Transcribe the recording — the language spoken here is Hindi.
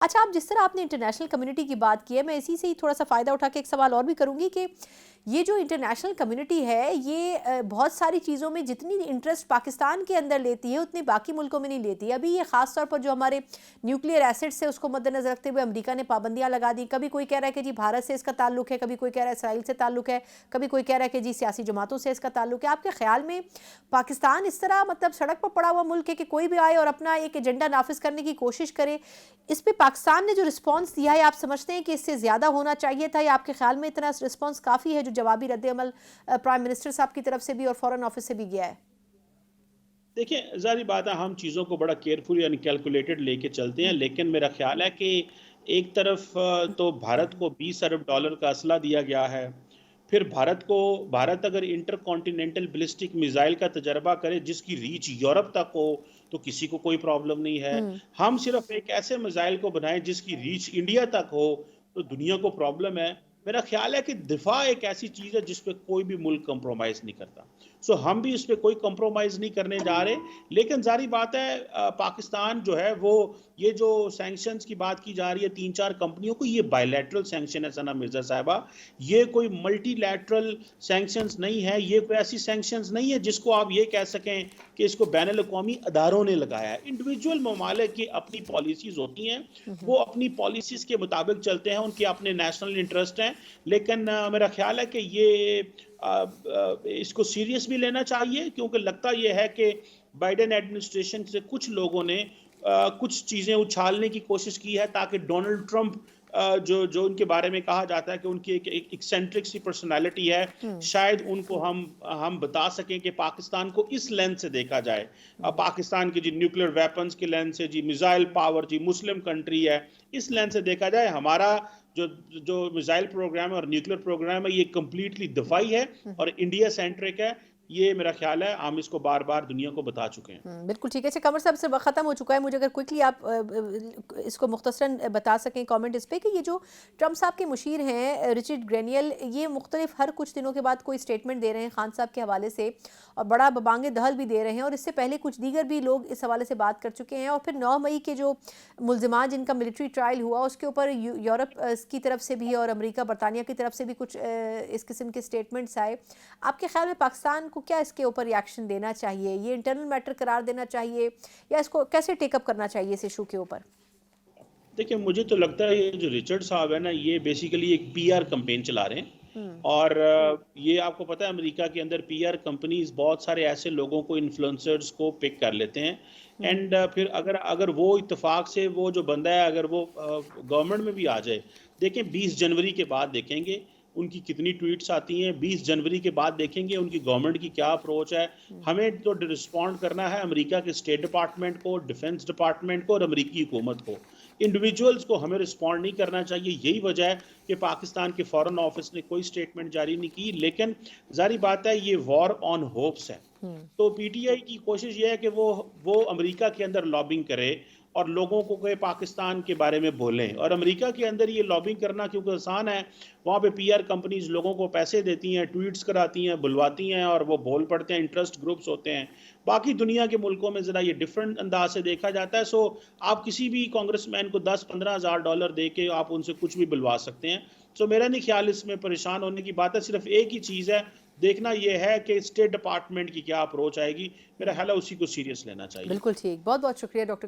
अच्छा, आप जिस तरह आपने इंटरनेशनल कम्युनिटी की बात की है, मैं इसी से ही थोड़ा-सा फ़ायदा उठा के एक सवाल और भी करूँगी कि ये जो इंटरनेशनल कम्युनिटी है, ये बहुत सारी चीज़ों में जितनी इंटरेस्ट पाकिस्तान के अंदर लेती है, उतनी बाकी मुल्कों में नहीं लेती है। अभी ये ख़ास तौर पर जो हमारे न्यूक्लियर एसिड्स है, उसको मद्देनज़र रखते हुए अमेरिका ने पाबंदियाँ लगा दी। कभी कोई कह रहा है कि जी भारत से इसका ताल्लुक है, कभी कोई कह रहा है इसराइल से ताल्लुक है, कभी कोई कह रहा है कि जी सियासी जमातों से इसका ताल्लुक है। आपके ख़्याल में पाकिस्तान इस तरह मतलब सड़क पर पड़ा हुआ मुल्क है कि कोई भी आए और अपना एक एजेंडा नाफ़िज़ करने की कोशिश करे, इस पे पाकिस्तान ने जो रिस्पॉन्स दिया है, आप समझते हैं कि इससे ज़्यादा होना चाहिए था, या आपके ख्याल में इतना रिस्पॉन्स काफ़ी है जो जवाबी रद्द-ए-अमल प्राइम मिनिस्टर साहब की तरफ से भी और फॉरेन ऑफिस से भी गया है? देखिए, ज़ाहिर बात है हम चीज़ों को बड़ा केयरफुल यानी कैलकुलेटेड लेके चलते हैं, लेकिन मेरा ख़्याल है कि एक तरफ तो भारत को 20 अरब डॉलर का असला दिया गया है। फिर भारत अगर इंटरकॉन्टिनेंटल बैलिस्टिक मिसाइल का तजर्बा करे जिसकी रीच यूरोप तक हो, तो किसी को कोई प्रॉब्लम नहीं है। हुँ। हम सिर्फ़ एक ऐसे मिसाइल को बनाएँ जिसकी रीच इंडिया तक हो, तो दुनिया को प्रॉब्लम है। मेरा ख़्याल है कि दिफ़ा एक ऐसी चीज़ है जिस पे कोई भी मुल्क कंप्रोमाइज़ नहीं करता। सो हम भी इस पे कोई कंप्रोमाइज़ नहीं करने जा रहे, लेकिन ज़ाहिर बात है पाकिस्तान जो है वो ये जो सैंक्शंस की बात की जा रही है 3-4 कंपनियों को, ये बायलैटरल सैंक्शन है सना मिर्ज़ा साहिबा। ये कोई मल्टीलैटरल सैंक्शंस नहीं है, ये कोई ऐसी सैंक्शंस नहीं है जिसको आप ये कह सकें कि इसको बैनुल-अक़वामी अदारों ने लगाया है। इंडिविजुअल ममालिक की अपनी पॉलिसीज़ होती हैं, हुँ, हुँ। वो अपनी पॉलिसीज़ के मुताबिक चलते हैं, उनके अपने नेशनल इंटरेस्ट हैं। लेकिन मेरा ख़्याल है कि ये इसको सीरियस भी लेना चाहिए, क्योंकि लगता ये है कि बाइडेन एडमिनिस्ट्रेशन से कुछ लोगों ने कुछ चीज़ें उछालने की कोशिश की है ताकि डोनाल्ड ट्रंप जो जो उनके बारे में कहा जाता है कि उनकी एक एक एक्सेंट्रिक सी पर्सनैलिटी है, हुँ, शायद उनको हम बता सकें कि पाकिस्तान को इस लेंस से देखा जाए। हुँ। पाकिस्तान की जी न्यूक्लियर वेपन्स के लेंस से, जी मिसाइल पावर, जी मुस्लिम कंट्री है, इस लेंस से देखा जाए। हमारा जो जो मिसाइल प्रोग्राम है और न्यूक्लियर प्रोग्राम है, ये कंप्लीटली दफ़ाई है हुँ, हुँ। और इंडिया सेंट्रिक है। ये मेरा ख़्याल है हम इसको बार-बार दुनिया को बता चुके हैं। बिल्कुल ठीक है। अच्छा, कमर साहब से वक़्त ख़त्म हो चुका है। मुझे अगर क्विकली आप इसको मुख्तसरन बता सकें कमेंट इस पे कि ये जो ट्रंप साहब के मुशीर हैं रिचर्ड ग्रेनियल, ये मुख्तलिफ हर कुछ दिनों के बाद कोई स्टेटमेंट दे रहे हैं खान साहब के हवाले से और बड़ा बबांगे दहल भी दे रहे हैं, और इससे पहले कुछ दीगर भी लोग इस हवाले से बात कर चुके हैं। और फिर 9 मई के जो मुल्ज़िमान जिनका मिलिट्री ट्रायल हुआ, उसके ऊपर यूरोप की तरफ से भी और अमेरिका, बरतानिया की तरफ से भी कुछ इस किस्म के स्टेटमेंट्स आए। आपके ख्याल में पाकिस्तान को क्या इसके ऊपर रिएक्शन देना चाहिए? ये इंटरनल मैटर करार देना चाहिए, या इसको कैसे टेक अप करना चाहिए इस इशू के ऊपर? देखिए, मुझे तो लगता है ये जो रिचर्ड साहब है ना, ये बेसिकली एक पीआर कैंपेन चला रहे हैं। हुँ, और ये आपको पता है अमेरिका के अंदर पीआर कंपनीज़ बहुत सारे ऐसे लोगों को, इन्फ्लुएंसर्स को पिक कर लेते हैं। हुँ, एंड फिर अगर अगर वो इत्तेफ़ाक से वो जो बंदा है अगर वो गवर्नमेंट में भी आ जाए, देखें 20 जनवरी के बाद देखेंगे उनकी कितनी ट्वीट्स आती हैं, 20 जनवरी के बाद देखेंगे उनकी गवर्नमेंट की क्या अप्रोच है। हुँ, हमें तो रिस्पॉन्ड करना है अमेरिका के स्टेट डिपार्टमेंट को, डिफेंस डिपार्टमेंट को और अमेरिकी हुकूमत को। इंडिविजुअल्स को हमें रिस्पॉन्ड नहीं करना चाहिए। यही वजह है कि पाकिस्तान के फॉरेन ऑफिस ने कोई स्टेटमेंट जारी नहीं की। लेकिन ज़ाहिर बात है ये वॉर ऑन होप्स है। हुँ। तो पीटीआई की कोशिश ये है कि वो अमेरिका के अंदर लॉबिंग करे और लोगों को कहे पाकिस्तान के बारे में बोलें। और अमेरिका के अंदर ये लॉबिंग करना क्योंकि आसान है, वहाँ पे पीआर कंपनीज़ लोगों को पैसे देती हैं, ट्वीट्स कराती हैं, बुलवाती हैं और वो बोल पड़ते हैं, इंटरेस्ट ग्रुप्स होते हैं। बाकी दुनिया के मुल्कों में ज़रा ये डिफरेंट अंदाज़ से देखा जाता है। सो आप किसी भी कांग्रेसमैन को 10-15 हज़ार डॉलर दे के आप उनसे कुछ भी बुलवा सकते हैं। सो मेरा नहीं ख्याल इसमें परेशान होने की बात है। सिर्फ़ एक ही चीज़ है, देखना ये है कि स्टेट डिपार्टमेंट की क्या अप्रोच आएगी। मेरा ख़्याल है उसी को सीरियस लेना चाहिए। बिल्कुल ठीक। बहुत-बहुत शुक्रिया डॉक्टर कमर